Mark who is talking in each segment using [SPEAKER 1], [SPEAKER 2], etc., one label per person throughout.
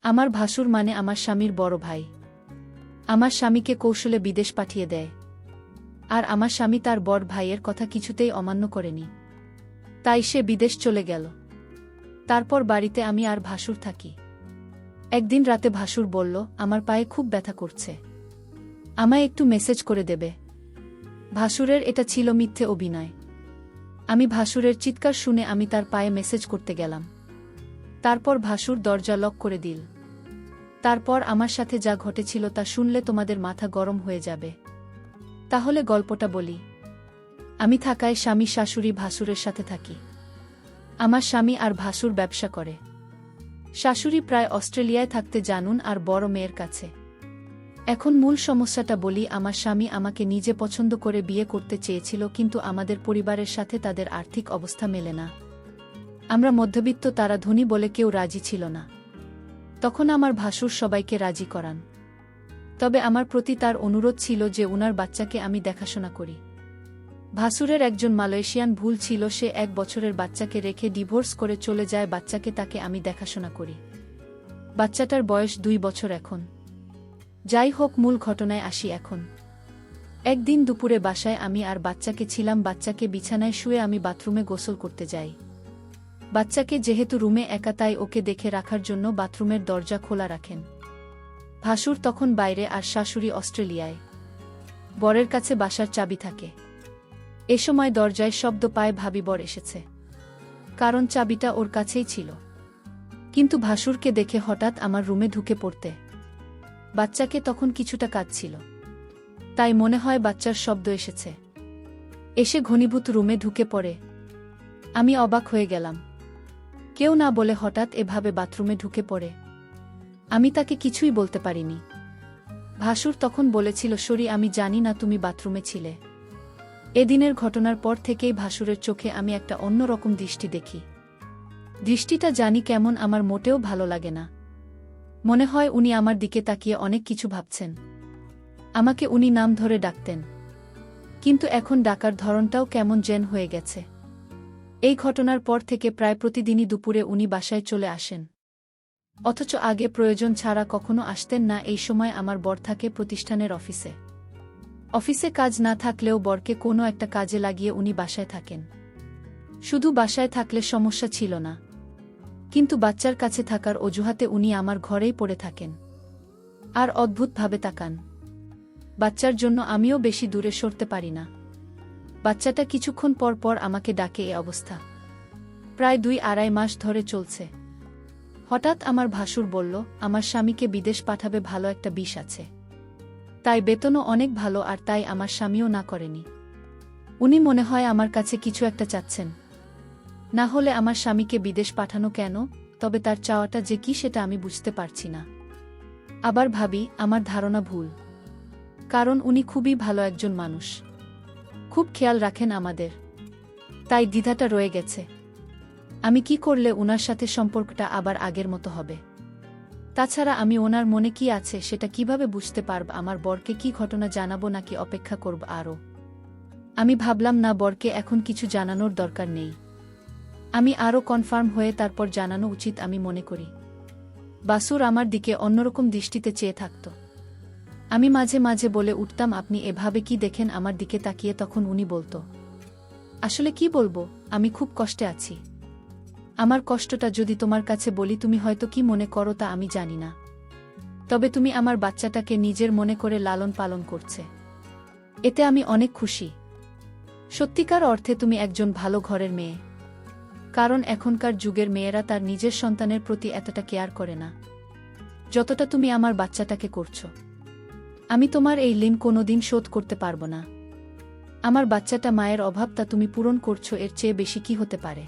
[SPEAKER 1] আমার ভাসুর মানে আমার স্বামীর বড় ভাই। আমার স্বামীকে কৌশলে বিদেশ পাঠিয়ে দেয়। আর আমার স্বামী তার বড় ভাইয়ের কথা কিছুতেই অমান্য করেনি। তাই সে বিদেশ চলে গেল। তারপর বাড়িতে আমি আর ভাসুর থাকি। একদিন রাতে ভাসুর বলল, আমার পায়ে খুব ব্যথা করছে, আমায় একটু মেসেজ করে দেবে। ভাসুরের এটা ছিল মিথ্যে অভিনয়। আমি ভাসুরের চিৎকার শুনে আমি তার পায়ে মেসেজ করতে গেলাম। তারপর ভাসুর দরজা লক করে দিল। তারপর আমার সাথে যা ঘটেছিল তা শুনলে তোমাদের মাথা গরম হয়ে যাবে। তাহলে গল্পটা বলি। আমি থাকায় স্বামী শাশুড়ি ভাসুরের সাথে থাকি। আমার স্বামী আর ভাসুর ব্যবসা করে। শাশুড়ি প্রায় অস্ট্রেলিয়ায় থাকতে জানুন আর বড় মেয়ের কাছে। এখন মূল সমস্যাটা বলি। আমার স্বামী আমাকে নিজে পছন্দ করে বিয়ে করতে চেয়েছিল, কিন্তু আমাদের পরিবারের সাথে তাদের আর্থিক অবস্থা মেলে না। আমরা মধ্যবিত্ত, তারা ধনী বলে কেউ রাজি ছিল না। তখন আমার ভাসুর সবাইকে রাজি করান। তবে আমার প্রতি তার অনুরোধ ছিল যে উনার বাচ্চাকে আমি দেখাশোনা করি। ভাসুরের একজন মালয়েশিয়ান ভুল ছিল, সে 1 বছরের বাচ্চাকে রেখে ডিভোর্স করে চলে যায়। বাচ্চাকে তাকে আমি দেখাশোনা করি। বাচ্চাটার বয়স 2 বছর এখন। যাই হোক, মূল ঘটনায় আসি এখন। একদিন দুপুরে বাসায় আমি আর বাচ্চাকে ছিলাম। বাচ্চাকে বিছানায় শুয়ে আমি বাথরুমে গোসল করতে যাই। বাচ্চাকে যেহেতু রুমে একা, তাই ওকে দেখে রাখার জন্য বাথরুমের দরজা খোলা রাখেন। ভাসুর তখন বাইরে আর শাশুড়ি অস্ট্রেলিয়ায়। বরের কাছে বাসার চাবি থাকে। এ সময় দরজায় শব্দ পায় ভাবি বর এসেছে, কারণ চাবিটা ওর কাছেই ছিল। কিন্তু ভাসুরকে দেখে হঠাৎ আমার রুমে ঢুকে পড়তে। বাচ্চাকে তখন কিছুটা কাঁদছিল, তাই মনে হয় বাচ্চার শব্দ এসেছে। এসে ঘনীভূত রুমে ঢুকে পড়ে। আমি অবাক হয়ে গেলাম। কেউ না বলে হঠাৎ এভাবে বাথরুমে ঢুকে পড়ে। আমি তাকে কিছুই বলতে পারিনি। ভাসুর তখন বলেছিল, সরি, আমি জানি না তুমি বাথরুমে ছিলে। এদিনের ঘটনার পর থেকেই ভাসুরের চোখে আমি একটা অন্যরকম দৃষ্টি দেখি। দৃষ্টিটা জানি কেমন, আমার মোটেও ভালো লাগে না। মনে হয় উনি আমার দিকে তাকিয়ে অনেক কিছু ভাবছেন। আমাকে উনি নাম ধরে ডাকতেন, কিন্তু এখন ডাকার ধরনটাও কেমন যেন হয়ে গেছে। এই ঘটনার পর থেকে প্রায় প্রতিদিনই দুপুরে উনি বাসায় চলে আসেন, অথচ আগে প্রয়োজন ছাড়া কখনো আসতেন না। এই সময় আমার বর থাকে প্রতিষ্ঠানের অফিসে। অফিসে কাজ না থাকলেও বরকে কোনো একটা কাজে লাগিয়ে উনি বাসায় থাকেন। শুধু বাসায় থাকলে সমস্যা ছিল না, কিন্তু বাচ্চার কাছে থাকার অজুহাতে উনি আমার ঘরেই পড়ে থাকেন আর অদ্ভুতভাবে তাকান। বাচ্চার জন্য আমিও বেশি দূরে সরতে পারি না। বাচ্চাটা কিছুক্ষণ পর পর আমাকে ডাকে। এ অবস্থা প্রায় 2-2.5 মাস ধরে চলছে। হঠাৎ আমার ভাসুর বলল, আমার স্বামীকে বিদেশ পাঠাবে, ভালো একটা বিষ আছে, তাই বেতনও অনেক ভালো, আর তাই আমার স্বামীও না করেনি। উনি মনে হয় আমার কাছে কিছু একটা চাচ্ছেন। না হলে আমার স্বামীকে বিদেশ পাঠানো কেন? তবে তার চাওয়াটা যে কি সেটা আমি বুঝতে পারছি না। আবার ভাবি আমার ধারণা ভুল, কারণ উনি খুবই ভালো একজন মানুষ, খুব খেয়াল রাখেন আমাদের। তাই দ্বিধাটা রয়ে গেছে। আমি কি করলে উনার সাথে সম্পর্কটা আবার আগের মতো হবে? তাছাড়া আমি ওনার মনে কি আছে সেটা কিভাবে বুঝতে পারব? আমার বরকে কি ঘটনা জানাবো নাকি অপেক্ষা করব আরও? আমি ভাবলাম না, বরকে এখন কিছু জানানোর দরকার নেই। আমি আরও কনফার্ম হয়ে তারপর জানানো উচিত আমি মনে করি। বাসুর আমার দিকে অন্যরকম দৃষ্টিতে চেয়ে থাকত। আমি মাঝে মাঝে বলে উঠতাম, আপনি এভাবে কি দেখেন আমার দিকে তাকিয়ে? তখন উনি বলতো, আসলে কি বলবো, আমি খুব কষ্টে আছি। আমার কষ্টটা যদি তোমার কাছে বলি তুমি হয়তো কি মনে করো তা আমি জানি না, তবে তুমি আমার বাচ্চাটাকে নিজের মনে করে লালন পালন করছে, এতে আমি অনেক খুশি। সত্যিকার অর্থে তুমি একজন ভালো ঘরের মেয়ে, কারণ এখনকার যুগের মেয়েরা তার নিজের সন্তানের প্রতি এতটা কেয়ার করে না যতটা তুমি আমার বাচ্চাটাকে করছো। আমি তোমার এই ঋণ কোনোদিন শোধ করতে পারবো না। আমার বাচ্চাটা মায়ের অভাবটা তুমি পূরণ করছো, এর চেয়ে বেশি কি হতে পারে?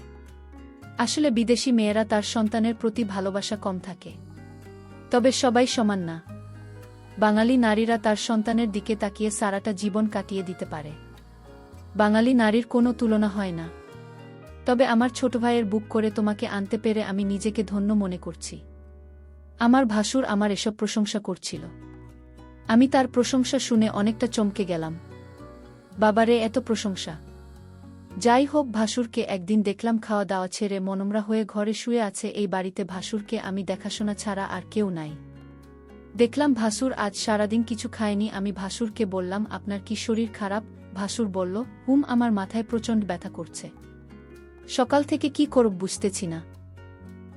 [SPEAKER 1] আসলে বিদেশি মেয়েরা তার সন্তানের প্রতি ভালোবাসা কম থাকে, তবে সবাই সমান না। বাঙালি নারীরা তার সন্তানের দিকে তাকিয়ে সারাটা জীবন কাটিয়ে দিতে পারে। বাঙালি নারীর কোনো তুলনা হয় না। তবে আমার ছোট ভাইয়ের বুক করে তোমাকে আনতে পেরে আমি নিজেকে ধন্য মনে করছি। আমার ভাসুর আমার এসব প্রশংসা করছিল। আমি তার প্রশংসা শুনে অনেকটা চমকে গেলাম। বাবারে, এত প্রশংসা! যাই হোক, ভাসুরকে একদিন দেখলাম খাওয়া দাওয়া ছেড়ে মনমরা হয়ে ঘরে শুয়ে আছে। এই বাড়িতে ভাসুরকে আমি দেখাশোনা ছাড়া আর কেউ নাই। দেখলাম ভাসুর আজ সারাদিন কিছু খায়নি। আমি ভাসুরকে বললাম, আপনার কি শরীর খারাপ? ভাসুর বলল, আমার মাথায় প্রচণ্ড ব্যথা করছে, সকাল থেকে কি করব বুঝতেছি না।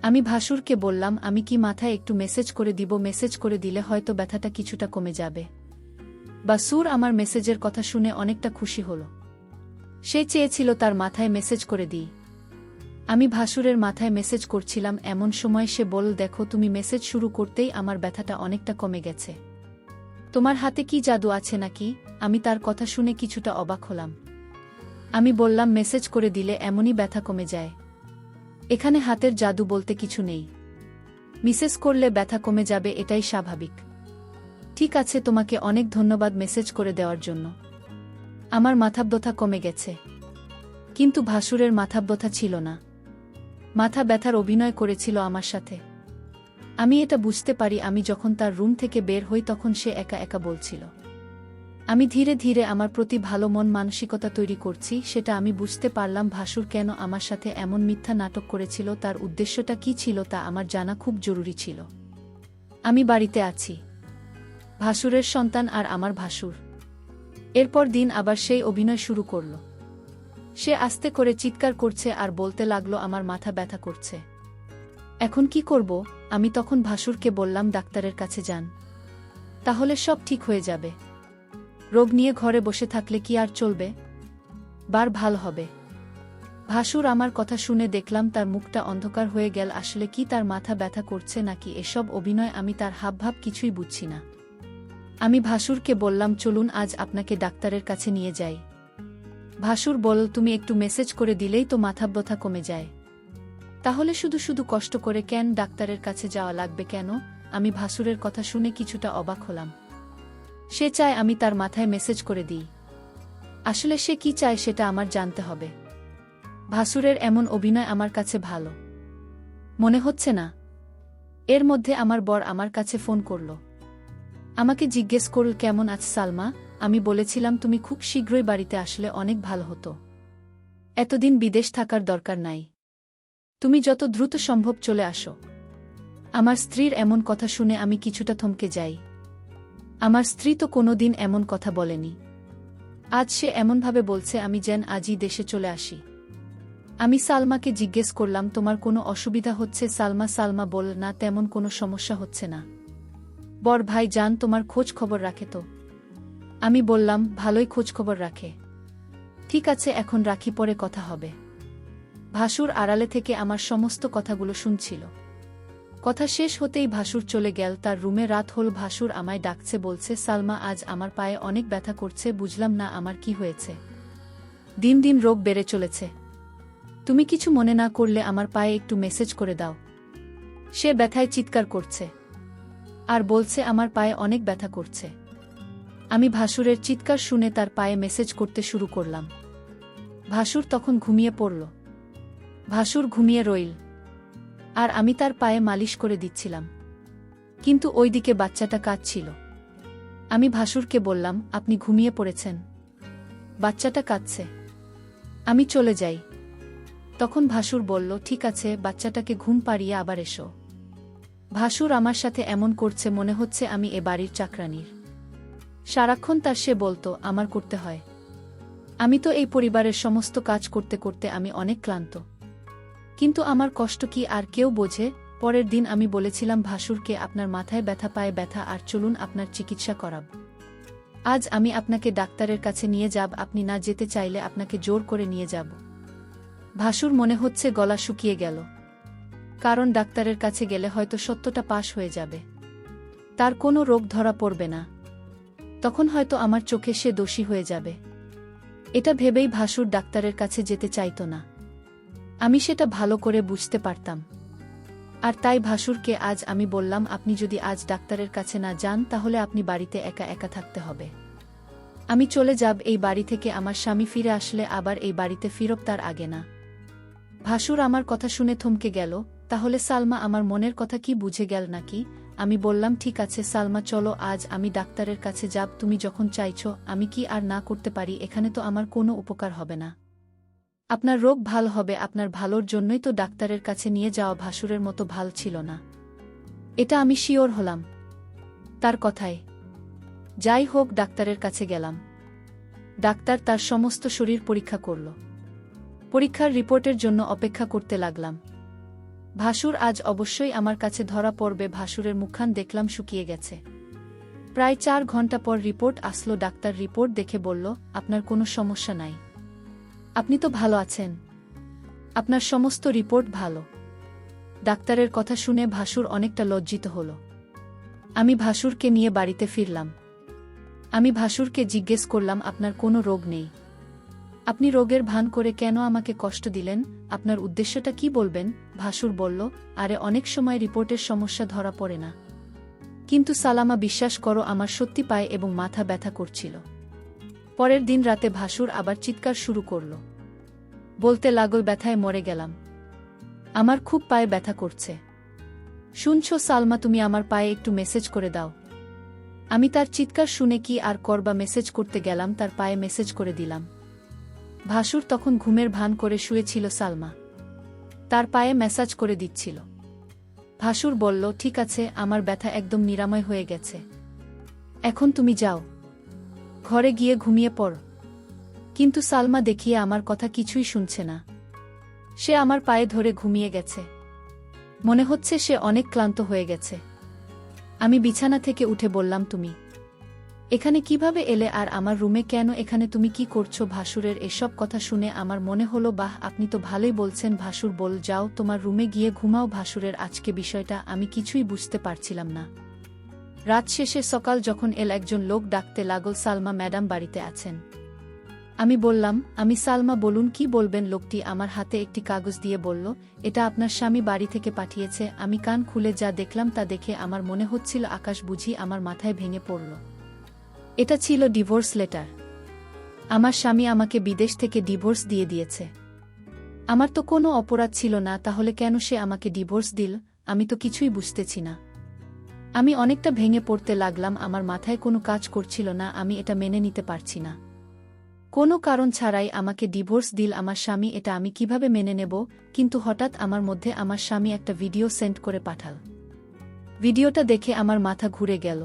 [SPEAKER 1] আমি ভাসুরকে বললাম, আমি কি মাথায় একটু মেসেজ করে দিব? মেসেজ করে দিলে হয়তো ব্যথাটা কিছুটা কমে যাবে। ভাসুর আমার মেসেজের কথা শুনে অনেকটা খুশি হল। সে চেয়েছিল তার মাথায় মেসেজ করে দিই। আমি ভাসুরের মাথায় মেসেজ করছিলাম, এমন সময় সে বলল, দেখো, তুমি মেসেজ শুরু করতেই আমার ব্যথাটা অনেকটা কমে গেছে। তোমার হাতে কি জাদু আছে নাকি? আমি তার কথা শুনে কিছুটা অবাক হলাম। আমি বললাম, মেসেজ করে দিলে এমনই ব্যথা কমে যায়? এখানে হাতের জাদু বলতে কিছু নেই। মেসেজ করলে ব্যথা কমে যাবে, এটাই স্বাভাবিক। ঠিক আছে, তোমাকে অনেক ধন্যবাদ মেসেজ করে দেওয়ার জন্য। আমার মাথাব্যথা কমে গেছে। কিন্তু ভাসুরের মাথাব্যথা ছিল না। মাথা ব্যথার অভিনয় করেছিল আমার সাথে। আমি এটা বুঝতে পারি। আমি যখন তার রুম থেকে বের হই তখন সে একা একা বলছিল। আমি ধীরে ধীরে আমার প্রতি ভালো মন মানসিকতা তৈরি করছি, সেটা আমি বুঝতে পারলাম। ভাসুর কেন আমার সাথে এমন মিথ্যা নাটক করেছিল, তার উদ্দেশ্যটা কি ছিল তা আমার জানা খুব জরুরি ছিল। আমি বাড়িতে আছি, ভাসুরের সন্তান আর আমার ভাসুর। এরপর দিন আবার সেই অভিনয় শুরু করল। সে আস্তে করে চিৎকার করছে আর বলতে লাগলো, আমার মাথা ব্যথা করছে। এখন কি করব? আমি তখন ভাসুরকে বললাম, ডাক্তারের কাছে যান, তাহলে সব ঠিক হয়ে যাবে। রোগ নিয়ে ঘরে বসে থাকলে কি আর চলবে? বার ভাল হবে। ভাসুর আমার কথা শুনে দেখলাম তার মুখটা অন্ধকার হয়ে গেল। আসলে কি তার মাথা ব্যথা করছে নাকি এসব অভিনয়? আমি তার হাবভাব কিছুই বুঝছি না। আমি ভাসুরকে বললাম, চলুন আজ আপনাকে ডাক্তারের কাছে নিয়ে যাই। ভাসুর বলল, তুমি একটু মেসেজ করে দিলেই তো মাথাব্যথা কমে যায়, তাহলে শুধু শুধু কষ্ট করে কেন ডাক্তারের কাছে যাওয়া লাগবে কেন? আমি ভাসুরের কথা শুনে কিছুটা অবাক হলাম। সে চায় আমি তার মাথায় মেসেজ করে দিই। আসলে সে কি চায় সেটা আমার জানতে হবে। ভাসুরের এমন অভিনয় আমার কাছে ভালো মনে হচ্ছে না। এর মধ্যে আমার বর আমার কাছে ফোন করল। আমাকে জিজ্ঞেস করল, কেমন আছ সালমা? আমি বলেছিলাম, তুমি খুব শীঘ্রই বাড়িতে আসলে অনেক ভালো হতো। এতদিন বিদেশ থাকার দরকার নাই, তুমি যত দ্রুত সম্ভব চলে আসো। আমার স্ত্রীর এমন কথা শুনে আমি কিছুটা থমকে যাই। আমার স্ত্রী তো কোনোদিন এমন কথা বলেনি। আজ সে এমনভাবে বলছে আমি যেন আজই দেশে চলে আসি। আমি সালমাকে জিজ্ঞেস করলাম, তোমার কোনো অসুবিধা হচ্ছে সালমা? সালমা বলল, না, তেমন কোনো সমস্যা হচ্ছে না। বড় ভাই জান তোমার খোঁজ খবর রাখে তো? আমি বললাম, ভালোই খোঁজ খবর রাখে। ঠিক আছে, এখন রাখি, পরে কথা হবে। ভাসুর আড়ালে থেকে আমার সমস্ত কথাগুলো শুনছিল। কথা শেষ হতেই ভাসুর চলে গেল তার রুমে। রাত হল। ভাসুর আমায় ডাকছে, বলছে, সালমা, আজ আমার পায়ে অনেক ব্যথা করছে। বুঝলাম না আমার কি হয়েছে। দিন দিন রোগ বেড়ে চলেছে। তুমি কিছু মনে না করলে আমার পায়ে একটু মেসেজ করে দাও। সে ব্যথায় চিৎকার করছে আর বলছে আমার পায়ে অনেক ব্যথা করছে। আমি ভাসুরের চিৎকার শুনে তার পায়ে মেসেজ করতে শুরু করলাম। ভাসুর তখন ঘুমিয়ে পড়ল। ভাসুর ঘুমিয়ে রইল আর আমি তার পায়ে মালিশ করে দিচ্ছিলাম। কিন্তু ওইদিকে বাচ্চাটা কাঁদছিল। আমি ভাসুরকে বললাম, আপনি ঘুমিয়ে পড়েছেন? বাচ্চাটা কাঁদছে, আমি চলে যাই। তখন ভাসুর বলল, ঠিক আছে, বাচ্চাটাকে ঘুম পাড়িয়ে আবার এসো। ভাসুর আমার সাথে এমন করছে মনে হচ্ছে আমি এ বাড়ির চাকরানির। সারাক্ষণ তার সে বলতো আমার করতে হয়। আমি তো এই পরিবারের সমস্ত কাজ করতে করতে আমি অনেক ক্লান্ত। কিন্তু আমার কষ্ট কি আর কেউ বোঝে? পরের দিন আমি বলেছিলাম ভাসুরকে, আপনার মাথায় ব্যথা, পায়ে ব্যথা, আর চলুন আপনার চিকিৎসা করাব। আজ আমি আপনাকে ডাক্তারের কাছে নিয়ে যাব। আপনি না যেতে চাইলে আপনাকে জোর করে নিয়ে যাব। ভাসুর মনে হচ্ছে গলা শুকিয়ে গেল, কারণ ডাক্তারের কাছে গেলে হয়তো সত্যটা পাশ হয়ে যাবে। তার কোনো রোগ ধরা পড়বে না। তখন হয়তো আমার চোখে সে দোষী হয়ে যাবে। এটা ভেবেই ভাসুর ডাক্তারের কাছে যেতে চাইত না। আমি সেটা ভালো করে বুঝতে পারতাম। আর তাই ভাসুরকে আজ আমি বললাম, আপনি যদি আজ ডাক্তারের কাছে না যান তাহলে আপনি বাড়িতে একা একা থাকতে হবে। আমি চলে যাব এই বাড়ি থেকে। আমার স্বামী ফিরে আসলে আবার এই বাড়িতে ফিরব, তার আগে না। ভাসুর আমার কথা শুনে থমকে গেল। তাহলে সালমা আমার মনের কথা কি বুঝে গেল নাকি? আমি বললাম, ঠিক আছে সালমা, চলো আজ আমি ডাক্তারের কাছে যাব। তুমি যখন চাইছো, আমি কি আর না করতে পারি? এখানে তো আমার কোনো উপকার হবে না। আপনার রোগ ভাল হবে, আপনার ভালোর জন্যই তো ডাক্তারের কাছে নিয়ে যাওয়া ভাসুরের মতো ভাল ছিল না। এটা আমি শিওর হলাম তার কথায়। যাই হোক, ডাক্তারের কাছে গেলাম। ডাক্তার তার সমস্ত শরীর পরীক্ষা করল। পরীক্ষার রিপোর্টের জন্য অপেক্ষা করতে লাগলাম। ভাসুর আজ অবশ্যই আমার কাছে ধরা পড়বে। ভাসুরের মুখখান দেখলাম শুকিয়ে গেছে। প্রায় 4 ঘন্টা পর রিপোর্ট আসলো। ডাক্তার রিপোর্ট দেখে বলল, আপনার কোনো সমস্যা নাই, আপনি তো ভালো আছেন, আপনার সমস্ত রিপোর্ট ভালো। ডাক্তারের কথা শুনে ভাসুর অনেকটা লজ্জিত হল। আমি ভাসুরকে নিয়ে বাড়িতে ফিরলাম। আমি ভাসুরকে জিজ্ঞেস করলাম, আপনার কোনো রোগ নেই, আপনি রোগের ভান করে কেন আমাকে কষ্ট দিলেন? আপনার উদ্দেশ্যটা কি বলবেন? ভাসুর বলল, আরে অনেক সময় রিপোর্টের সমস্যা ধরা পড়ে না, কিন্তু সালামা বিশ্বাস করো আমার সত্যি পায়ে এবং মাথা ব্যথা করছিল। পরের দিন রাতে ভাসুর আবার চিৎকার শুরু করল। বলতে লাগল, ব্যথায় মরে গেলাম, আমার খুব পায়ে ব্যথা করছে। শুনছো সালমা, তুমি আমার পায়ে একটু মেসেজ করে দাও। আমি তার চিৎকার শুনে কি আর করবা, মেসেজ করতে গেলাম, তার পায়ে মেসেজ করে দিলাম। ভাসুর তখন ঘুমের ভান করে শুয়েছিল। সালমা তার পায়ে ম্যাসাজ করে দিচ্ছিল। ভাসুর বলল, ঠিক আছে, আমার ব্যথা একদম নিরাময় হয়ে গেছে, এখন তুমি যাও, ঘরে গিয়ে ঘুমিয়ে পড়। কিন্তু সালমা দেখিয়ে আমার কথা কিছুই শুনছে না। সে আমার পায়ে ধরে ঘুমিয়ে গেছে। মনে হচ্ছে সে অনেক ক্লান্ত হয়ে গেছে। আমি বিছানা থেকে উঠে বললাম, তুমি এখানে কিভাবে এলে, আর আমার রুমে কেন? এখানে তুমি কি করছো? ভাসুরের এসব কথা শুনে আমার মনে হলো, বাহ, আপনি তো ভালোই বলছেন। ভাসুর বল, যাও তোমার রুমে গিয়ে ঘুমাও। ভাসুরের আজকে বিষয়টা আমি কিছুই বুঝতে পারছিলাম না। রাত শেষে সকাল যখন এল, একজন লোক ডাকতে লাগল, সালমা ম্যাডাম বাড়িতে আছেন? আমি বললাম, আমি সালমা, বলুন কি বলবেন? লোকটি আমার হাতে একটি কাগজ দিয়ে বলল, এটা আপনার স্বামী বাড়ি থেকে পাঠিয়েছে। আমি কান খুলে যা দেখলাম তা দেখে আমার মনে হচ্ছিল আকাশ বুঝি আমার মাথায় ভেঙে পড়ল। এটা ছিল ডিভোর্স লেটার। আমার স্বামী আমাকে বিদেশ থেকে ডিভোর্স দিয়ে দিয়েছে। আমার তো কোনো অপরাধ ছিল না, তাহলে কেন সে আমাকে ডিভোর্স দিল? আমি তো কিছুই বুঝতেছি না। আমি অনেকটা ভেঙে পড়তে লাগলাম। আমার মাথায় কোনো কাজ করছিল না। আমি এটা মেনে নিতে পারছি না। কোনো কারণ ছাড়াই আমাকে ডিভোর্স দিল আমার স্বামী, এটা আমি কিভাবে মেনে নেব? কিন্তু হঠাৎ আমার মধ্যে আমার স্বামী একটা ভিডিও সেন্ড করে পাঠাল। ভিডিওটা দেখে আমার মাথা ঘুরে গেল।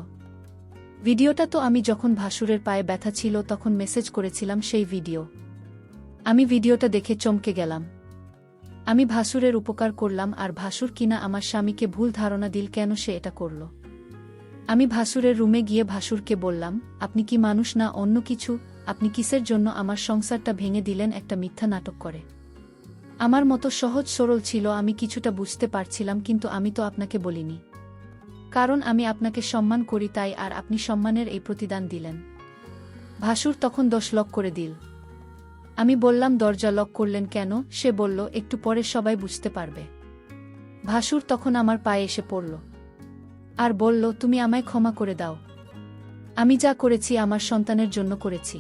[SPEAKER 1] ভিডিওটা তো আমি যখন ভাসুরের পায়ে ব্যথা ছিল তখন মেসেজ করেছিলাম, সেই ভিডিও। আমি ভিডিওটা দেখে চমকে গেলাম। আমি ভাসুরের উপকার করলাম, আর ভাসুর কিনা আমার স্বামীকে ভুল ধারণা দিল কেন সে এটা করল। আমি ভাসুরের রুমে গিয়ে ভাসুরকে বললাম, আপনি কি মানুষ না অন্য কিছু? আপনি কিসের জন্য আমার সংসারটা ভেঙে দিলেন একটা মিথ্যা নাটক করে? আমার মতো সহজ সরল ছিল, আমি কিছুটা বুঝতে পারছিলাম, কিন্তু আমি তো আপনাকে বলিনি, কারণ আমি আপনাকে সম্মান করি তাই, আর আপনি সম্মানের এই প্রতিদান দিলেন। ভাসুর তখন 10 লক করে দিল। আমি বললাম, দরজা লক করলেন কেন? সে বলল, একটু পরে সবাই বুঝতে পারবে। ভাসুর তখন আমার পায়ে এসে পড়ল আর বলল, তুমি আমায় ক্ষমা করে দাও। আমি যা করেছি আমার সন্তানের জন্য করেছি।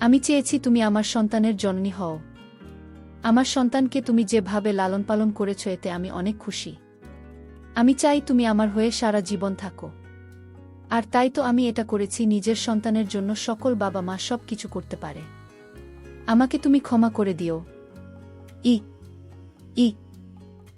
[SPEAKER 1] আমি চেয়েছি তুমি আমার সন্তানের জননী হও। আমার সন্তানকে তুমি যেভাবে লালন পালন করেছ এতে আমি অনেক খুশি। আমি চাই তুমি আমার হয়ে সারা জীবন থাকো। আর তাই তো আমি এটা করেছি। নিজের সন্তানের জন্য সকল বাবা মা সব কিছু করতে পারে। আমাকে তুমি ক্ষমা করে দিও। ই